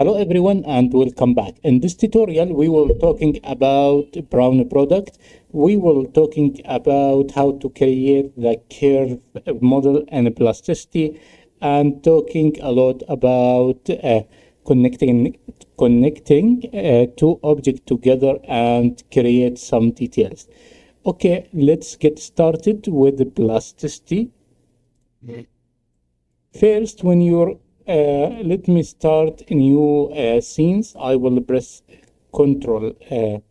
Hello everyone and welcome back. In this tutorial we will talking about brown product. We will talking about how to create the curve model and plasticity and talking a lot about connecting two objects together and create some details. Okay, let's get started with the plasticity. First, when you're let me start a new scenes. I will press Control. A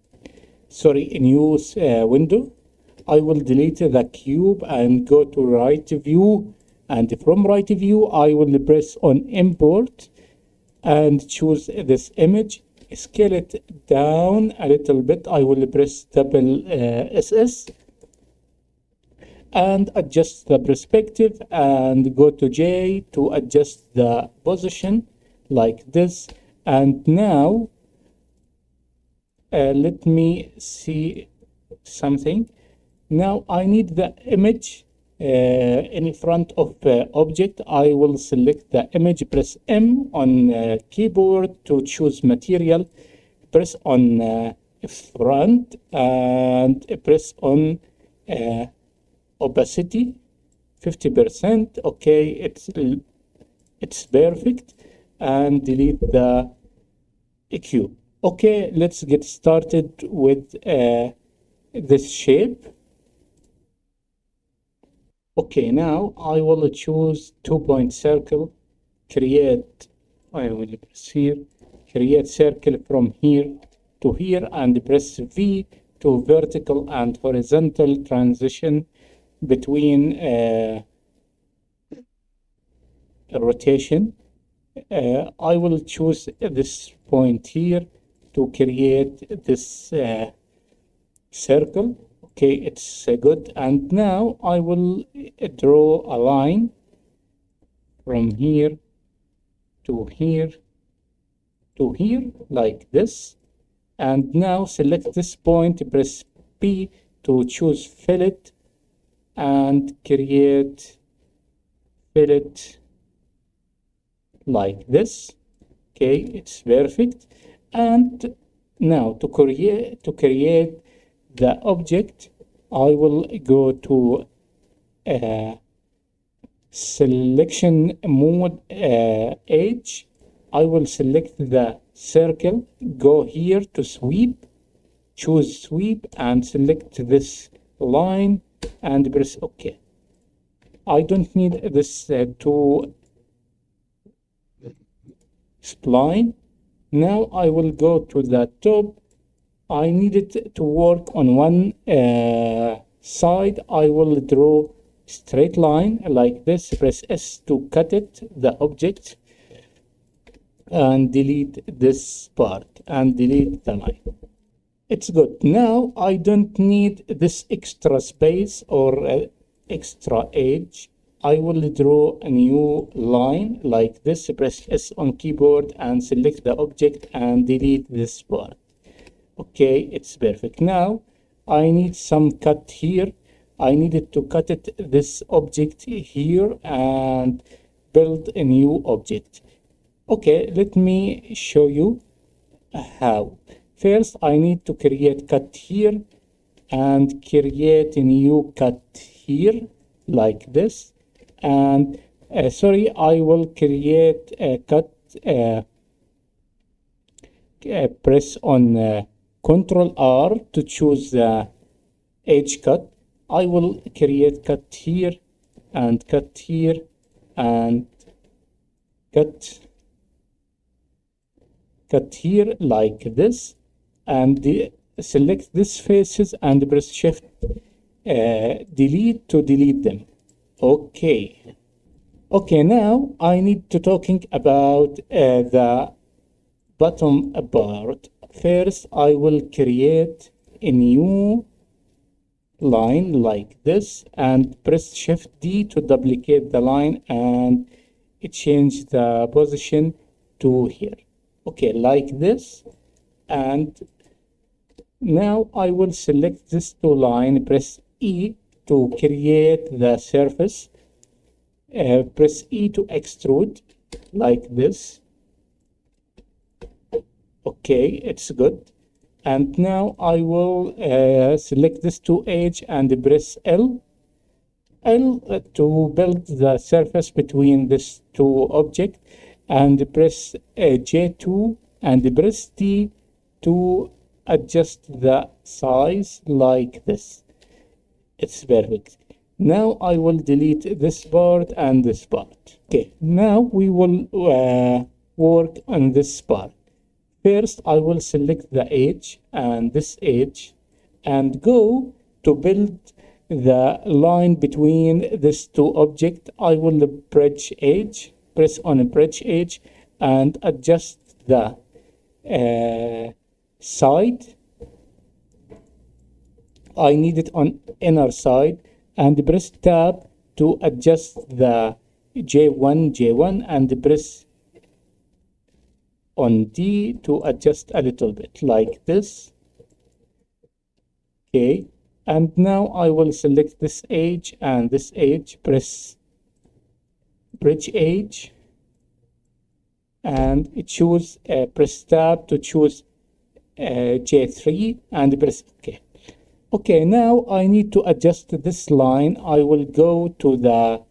new window. I will delete the cube and go to right view. And from right view, I will press on import and choose this image. Scale it down a little bit. I will press double SS and adjust the perspective and go to J to adjust the position like this. And now let me see something. Now I need the image in front of object. I will select the image, press M on keyboard to choose material, press on front and press on opacity 50%. Okay, it's perfect, and delete the cube. Okay, let's get started with this shape. Okay, now I will choose 2-point circle, create, I will press here, create circle from here to here and press V to vertical and horizontal transition between rotation. I will choose this point here to create this circle. Okay, it's good. And now I will draw a line from here to here to here like this. And now select this point, press P to choose fillet and create fillet like this. Okay, it's perfect. And now to create the object, I will go to selection mode edge. I will select the circle, go here to sweep, choose sweep and select this line and press OK. I don't need this to spline. Now I will go to the top. I need it to work on one side. I will draw straight line like this. Press S to cut it, the object, and delete this part and delete the line. It's good. Now I don't need this extra space or extra edge. I will draw a new line like this. Press S on keyboard and select the object and delete this part. Okay, it's perfect. Now I need some cut here. I needed to cut it this object here and build a new object. Okay, let me show you how. First, I need to create cut here and create a new cut here like this. And I will create a cut. Press on Control R to choose the edge cut. I will create cut here and cut here and cut here like this, and select this faces and press shift delete to delete them. Okay. Okay, now I need to talking about the bottom part. First, I will create a new line like this and press shift D to duplicate the line and change the position to here. Okay, like this. And now I will select this two line, press E to create the surface. Press E to extrude like this. Okay, it's good. And now I will select this two edge and press L to build the surface between these two objects, and press J2 and press T to adjust the size like this. It's perfect. Now I will delete this part and this part. Okay, now we will work on this part. First, I will select the edge and this edge and go to build the line between these two objects. I will press on a bridge edge and adjust the side. I need it on inner side and press tab to adjust the J1 and press on D to adjust a little bit like this. Okay, and now I will select this edge and this edge, press bridge edge and choose press tab to choose J3 and press OK. Okay, now I need to adjust this line. I will go to the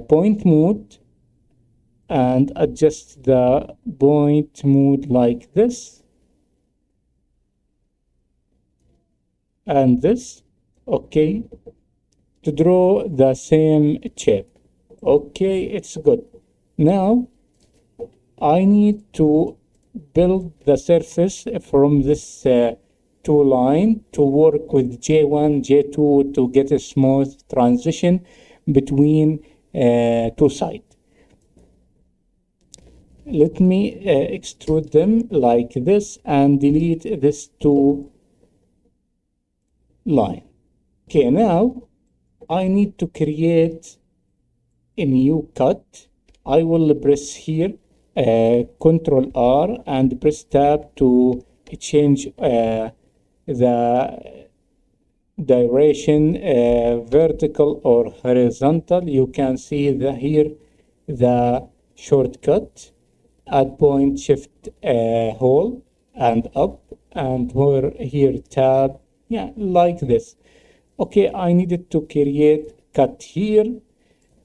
point mode and adjust the point mode like this and this. Okay, to draw the same shape. Okay, it's good. Now I need to build the surface from this two line to work with J1, J2 to get a smooth transition between two sides. Let me extrude them like this and delete this two line. Okay, now I need to create a new cut. I will press here Control R and press tab to change the direction, vertical or horizontal. You can see here the shortcut at point shift hole and up, and here tab, yeah, like this. Okay, I needed to create cut here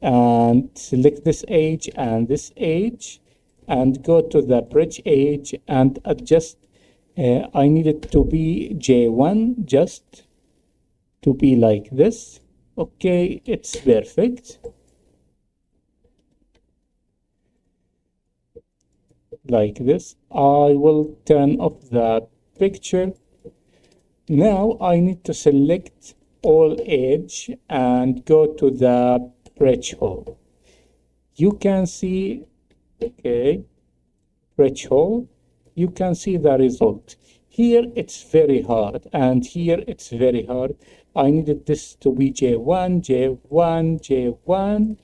and select this edge and this edge and go to the bridge edge and adjust. I need it to be J1, just to be like this. Okay, it's perfect. Like this. I will turn off the picture. Now I need to select all edge and go to the bridge hole. You can see, okay, bridge hole. You can see the result. Here it's very hard and here it's very hard. I needed this to be J1, J1, J1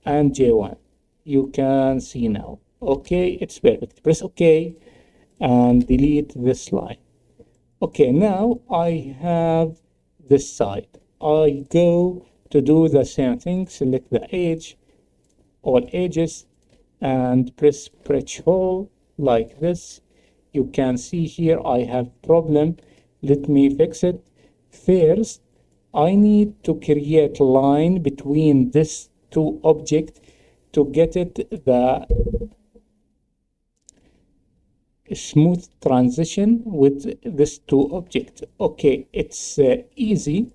and J1. You can see now. Okay, it's perfect. Press OK and delete this line. Okay, now I have this side. I go to do the same thing, select the edge, all edges, and press bridge hole like this. You can see here I have problem. Let me fix it. First, I need to create a line between these two objects to get it the smooth transition with these two objects. Okay, it's easy.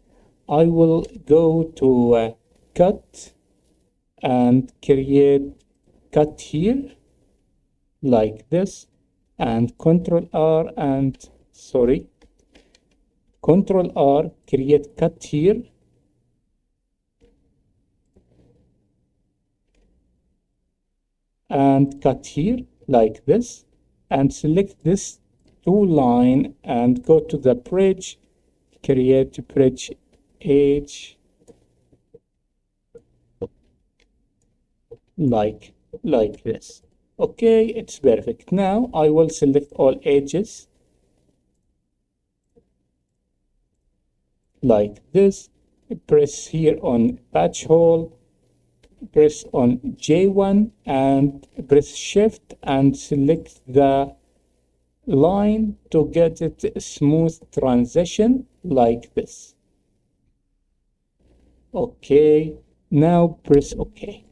I will go to cut and create cut here like this, and Control R and Control R, create cut here and cut here like this, and select this two line and go to the bridge, create bridge edge like this. Okay, it's perfect. Now I will select all edges like this, press here on patch hole press on J1 and press shift and select the line to get it smooth transition like this. Okay, now press OK.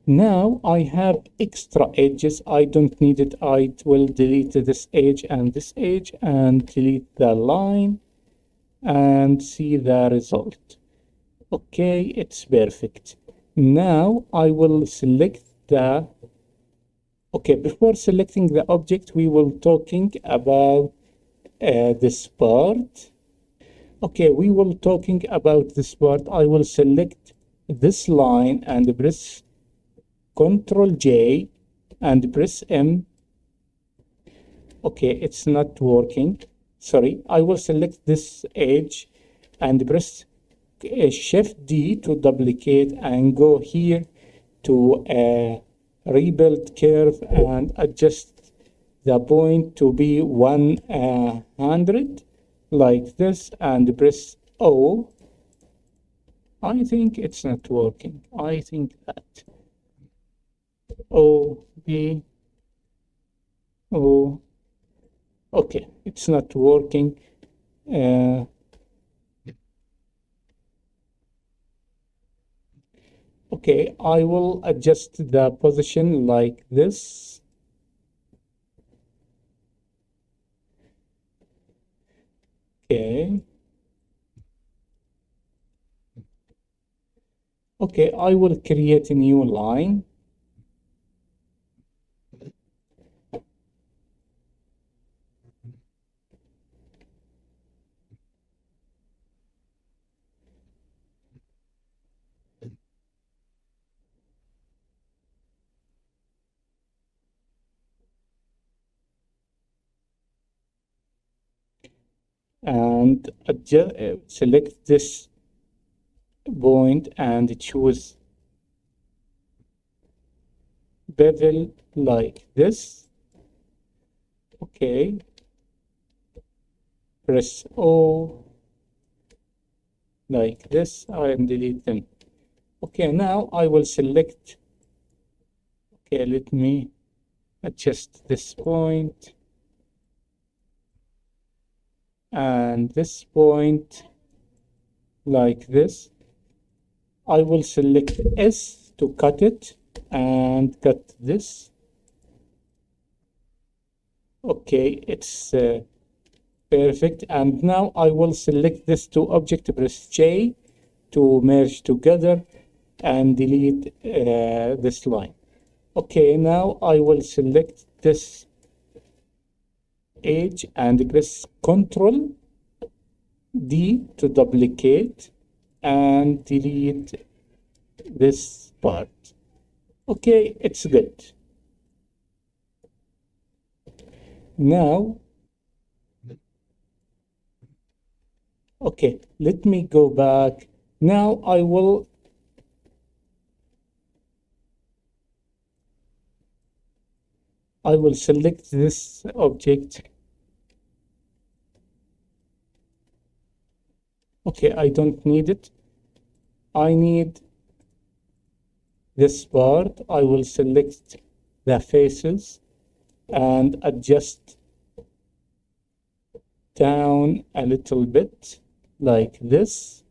Now I have extra edges. I don't need it. I will delete this edge and delete the line and see the result. Okay, it's perfect. Now I will select the, okay, before selecting the object, we will talking about this part. Okay, we will talking about this part. I will select this line and press Ctrl J and press M. Okay, it's not working. Sorry, I will select this edge and press Shift D to duplicate and go here to rebuild curve and adjust the point to be 100 like this and press O. I think it's not working. I think that O B O. Okay, it's not working. Okay, I will adjust the position like this. Okay. Okay, I will create a new line. And select this point and choose bevel like this. Okay, press O like this and delete them. Okay, now I will select, okay, let me adjust this point and this point like this. I will select S to cut it and cut this. Okay, it's perfect. And now I will select this two object, press J to merge together and delete this line. Okay, now I will select this edge and press Ctrl D to duplicate and delete this part. Okay, it's good. Now, okay, let me go back. Now I will select this object. Okay, I don't need it. I need this part. I will select the faces and adjust down a little bit like this.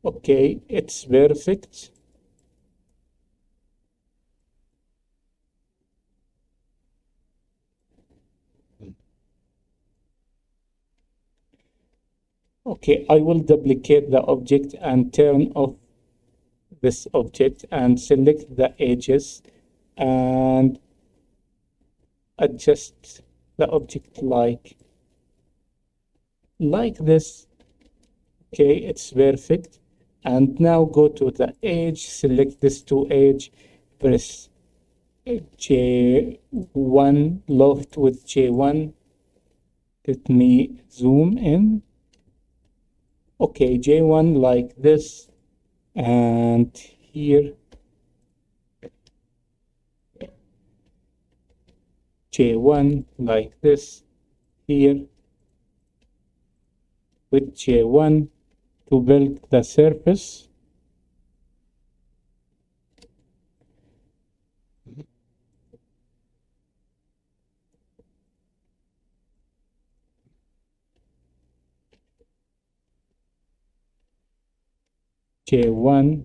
Okay, it's perfect. Okay, I will duplicate the object and turn off this object and select the edges and adjust the object like this. Okay, it's perfect. And now go to the edge, select this two edge, press J1, loft with J1. Let me zoom in. Okay, J1 like this, and here J1 like this, here with J1 to build the surface. J1,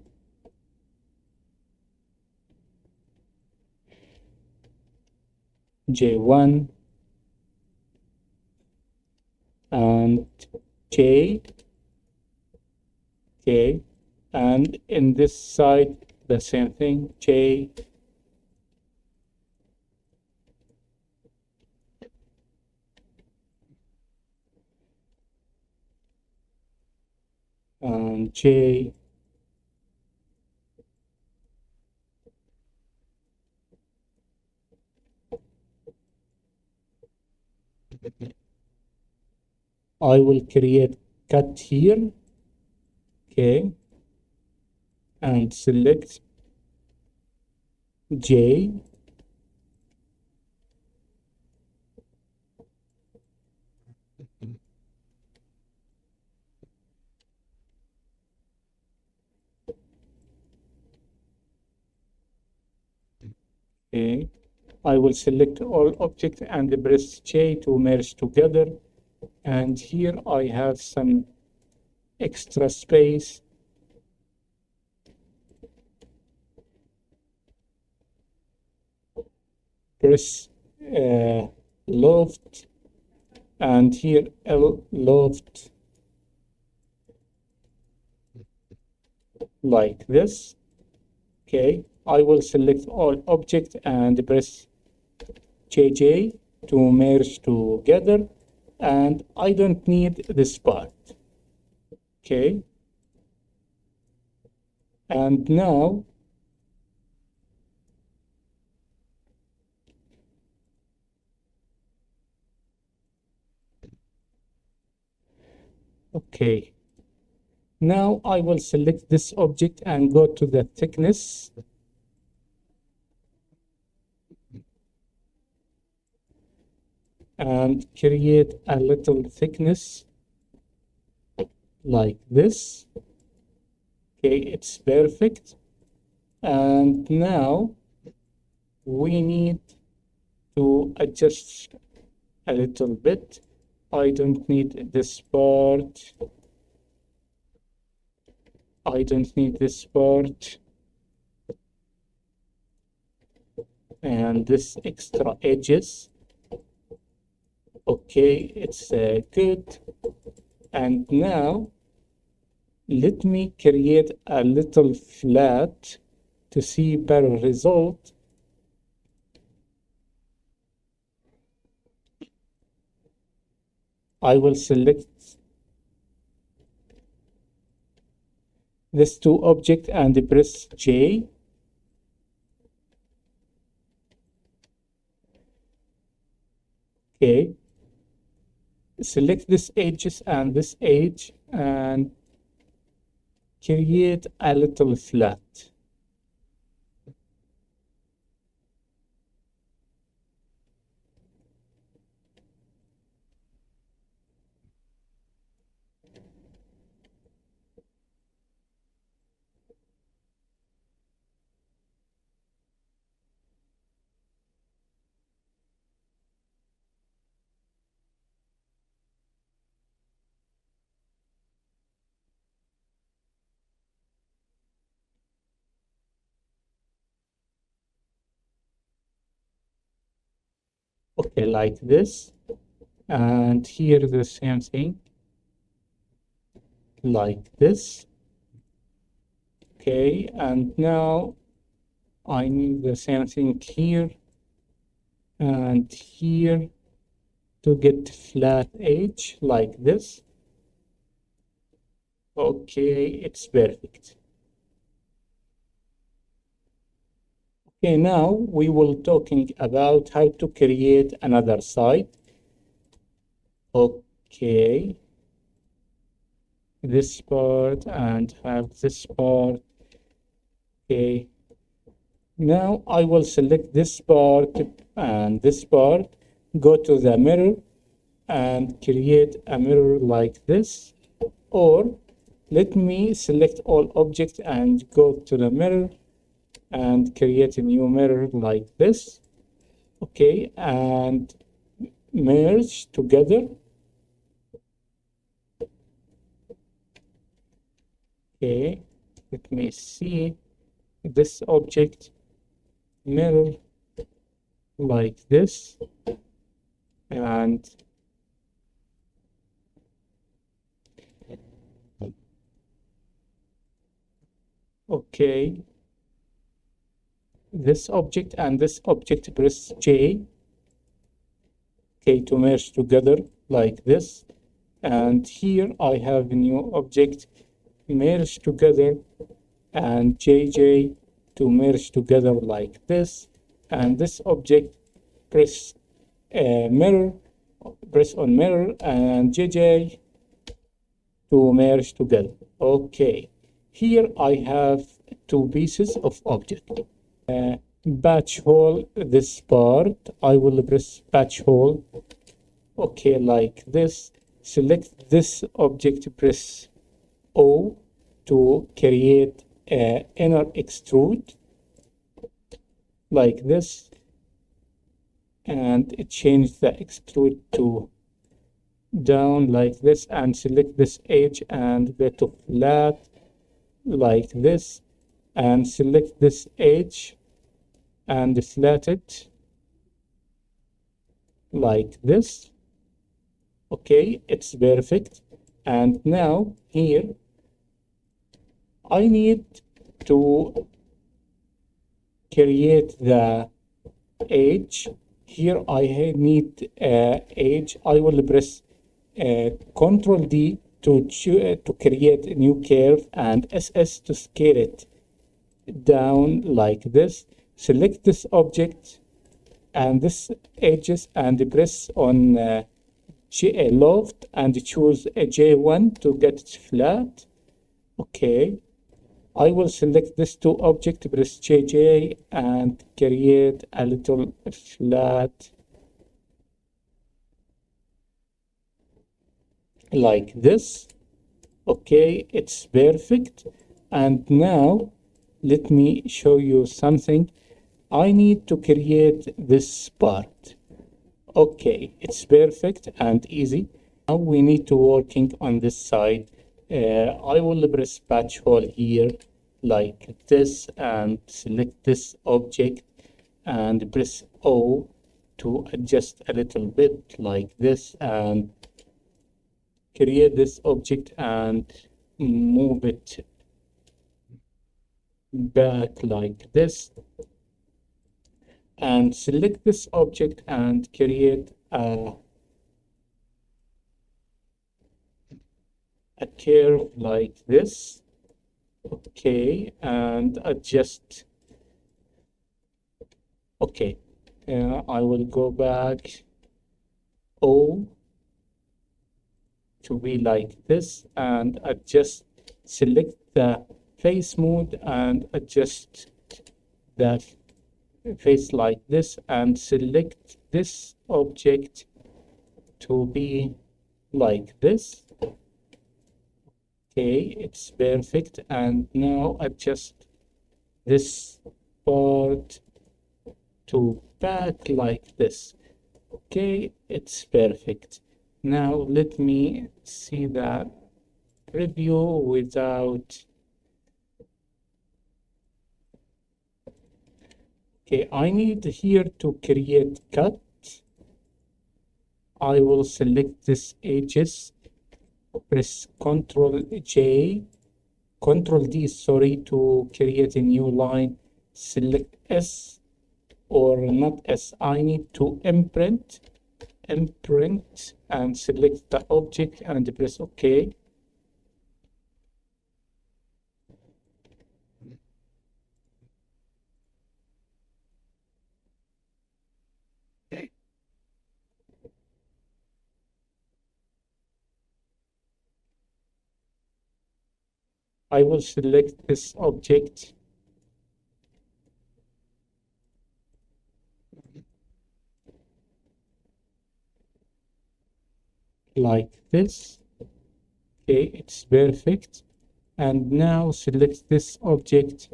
J1, and J, K, and in this side, the same thing, J, and J, I will create cut here, okay, and select J, okay. I will select all objects and press J to merge together. And here I have some extra space. Press loft, and here L loft like this. Okay, I will select all objects and press JJ to merge together, and I don't need this part. Okay, and now okay, now I will select this object and go to the thickness and create a little thickness like this. Okay, it's perfect. And now we need to adjust a little bit. I don't need this part. I don't need this part. And this extra edges. Okay, it's good. And now let me create a little flat to see better result. I will select these two objects and press J. Okay. Select this edges and this edge and create a little flat. Okay, like this. And here the same thing, like this. Okay, and now I need the same thing here and here to get flat edge like this. Okay, it's perfect. Okay, now we will talking about how to create another side. Okay, this part and have this part. Okay, now I will select this part and this part, go to the mirror and create a mirror like this, or Let me select all objects and go to the mirror and create a new mirror like this. Okay, and merge together. Okay, let me see this object mirror like this, and okay, this object and this object, press J, okay, to merge together like this. And here I have a new object, merge together, and JJ to merge together like this. And this object, press mirror, press on mirror, and JJ to merge together. Okay, here I have two pieces of object. Patch hole this part. I will press patch hole. Okay, like this. Select this object, press O to create inner extrude like this, and change the extrude to down like this, and select this edge and go to flat like this, and select this edge and flat it like this. Okay, it's perfect. And now here I need to create the edge. Here I need edge. I will press Control D to create a new curve, and SS to scale it down like this. Select this object and this edges and press on loft and choose a J1 to get it flat. Okay, I will select this two object, press JJ and create a little flat like this. Okay, it's perfect. And now let me show you something. I need to create this part. Okay, it's perfect and easy. Now we need to working on this side. I will press patch hole here like this and select this object and press O to adjust a little bit like this, and create this object and move it back like this, and select this object and create a curve like this. Okay, and adjust. Okay, I will go back O to be like this and adjust, select the face mode and adjust the face like this, and select this object to be like this. Okay, it's perfect. And now adjust this part to back like this. Okay, it's perfect. Now let me see the preview without. Okay, I need here to create cut. I will select this edges, press Ctrl J, Ctrl D, sorry, to create a new line. Select S, or not S, I need to imprint, and select the object and press OK. I will select this object like this. Okay, it's perfect. And now select this object.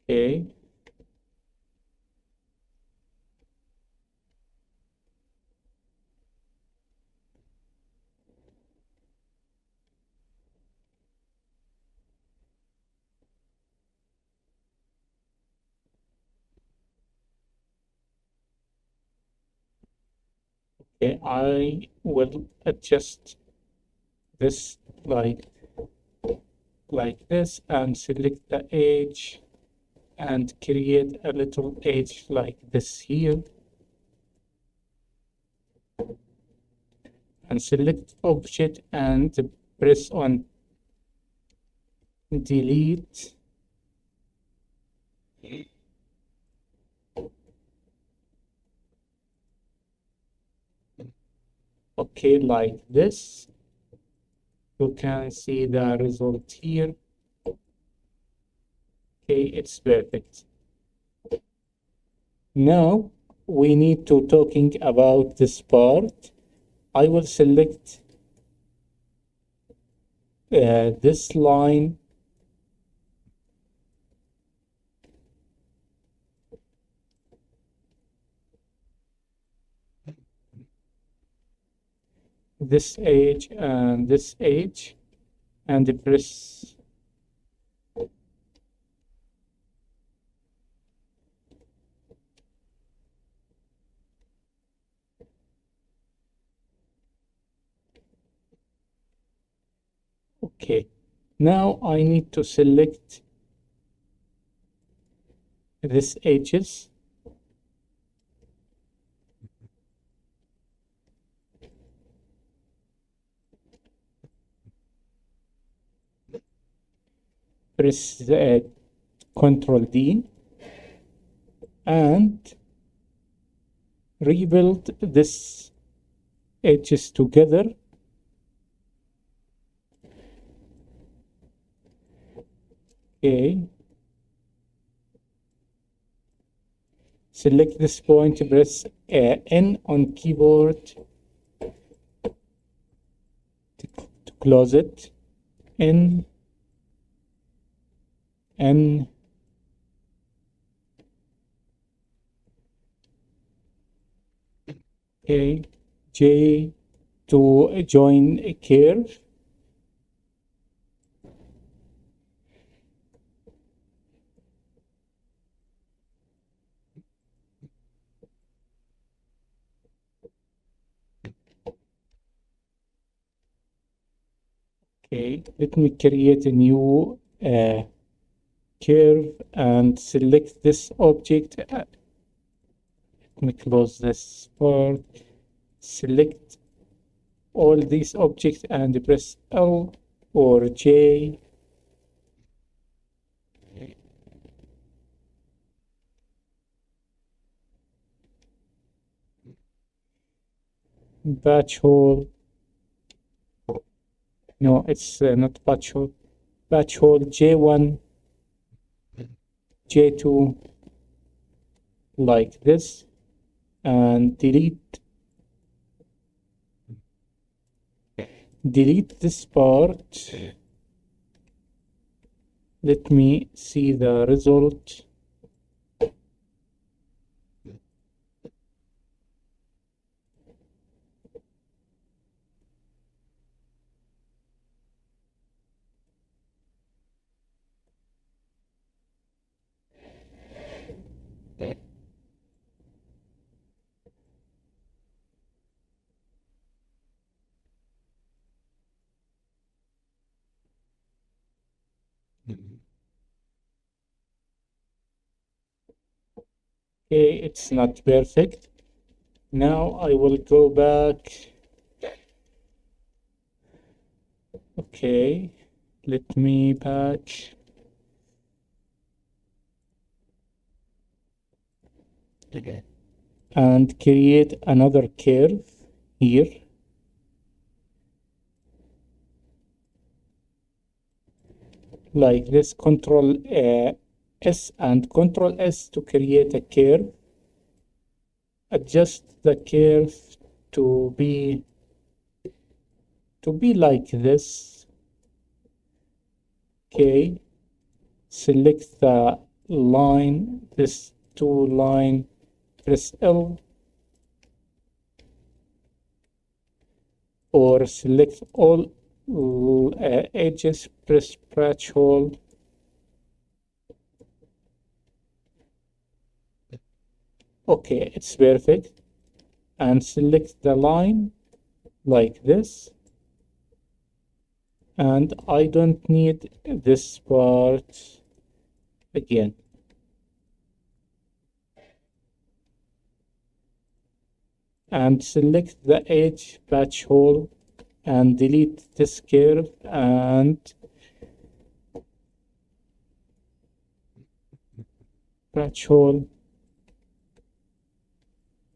Okay. Okay, I will adjust this like this and select the edge and create a little edge like this here and select object and press on delete. Okay, like this. You can see the result here. Okay, it's perfect. Now we need to talking about this part. I will select this line, this edge and this edge, and press. Okay, now I need to select this edges, press Ctrl D, and rebuild this edges together. Okay, select this point, press N on keyboard to close it. N, N, A, J to join a curve. Okay, let me create a new curve and select this object. Let me close this part. Select all these objects and press L or J. Batch hole. No, it's not batch hole. Batch hole J1, J2, like this, and delete this part. Let me see the result. Okay, it's not perfect. Now I will go back. Okay, let me back. Okay. And create another curve here. like this. Control S and Control S to create a curve. Adjust the curve to be like this. Okay, select the line, this two line, press L, or select all edges, press patch hole. Okay, it's perfect. And select the line like this. And I don't need this part again. And select the edge patch hole and delete this curve and patch hole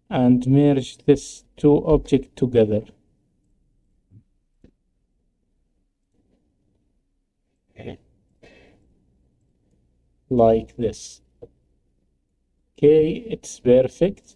and merge this two objects together. Like this. Okay, it's perfect.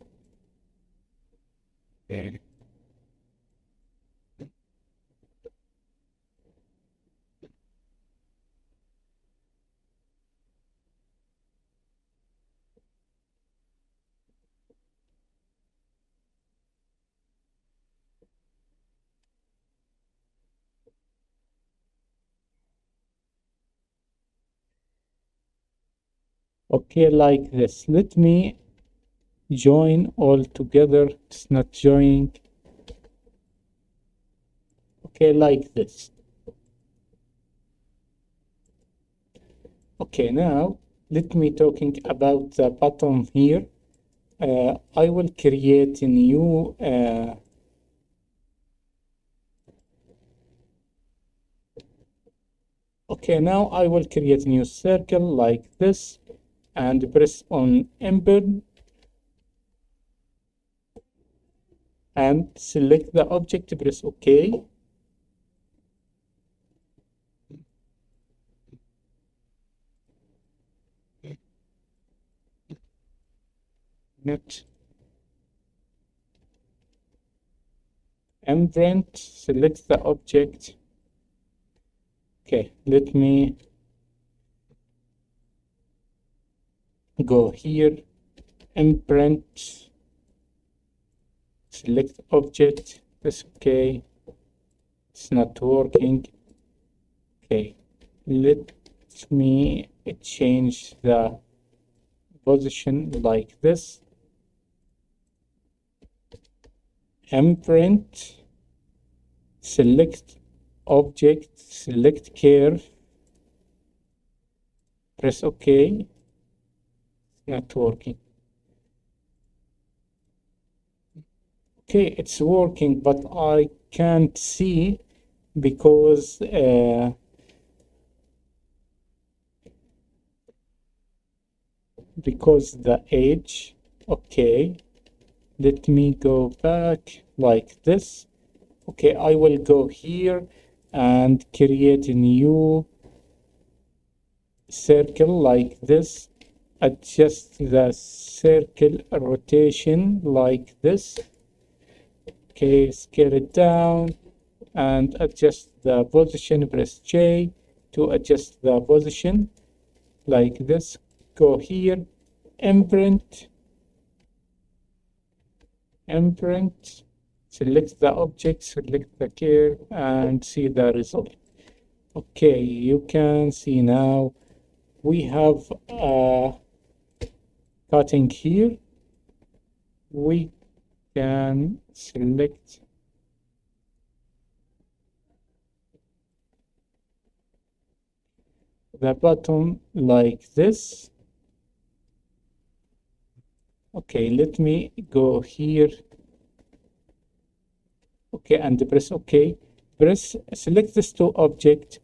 Okay, like this. Let me join all together. It's not joining. Okay, like this. Okay, now let me talking about the bottom here. I will create a new okay, now I will create a new circle like this and press on embed and select the object, press OK. Net imprint, select the object. Okay, let me go here, imprint, select object, press OK. It's not working. Okay, let me change the position like this. Imprint, select object, select curve, press OK. Not working. Okay, it's working, but I can't see because the edge. Okay, let me go back like this. Okay, I will go here and create a new circle like this. Adjust the circle rotation like this. Okay, scale it down and adjust the position. Press J to adjust the position like this. Go here, imprint, select the object, select the curve, and see the result. Okay, you can see now we have a cutting here. We can select the bottom like this. Okay, let me go here. Okay, and press OK. Select this two object,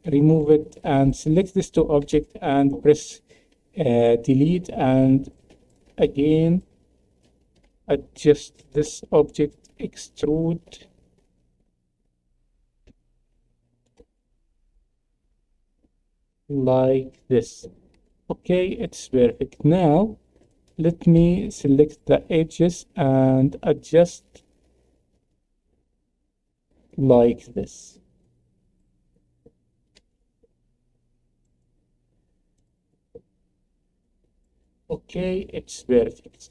remove it, and select this two object and press delete, and again adjust this object, extrude. like this. Okay, it's perfect. Now, let me select the edges and adjust like this. Okay, it's perfect.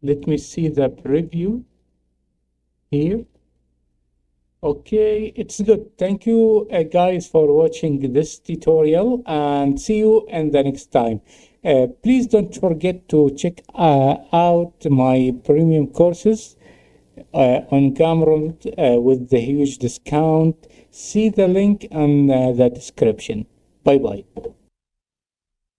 Let me see the preview here. Okay, it's good. Thank you guys for watching this tutorial and see you in the next time. Please don't forget to check out my premium courses on Cameron with the huge discount. See the link in the description. Bye bye.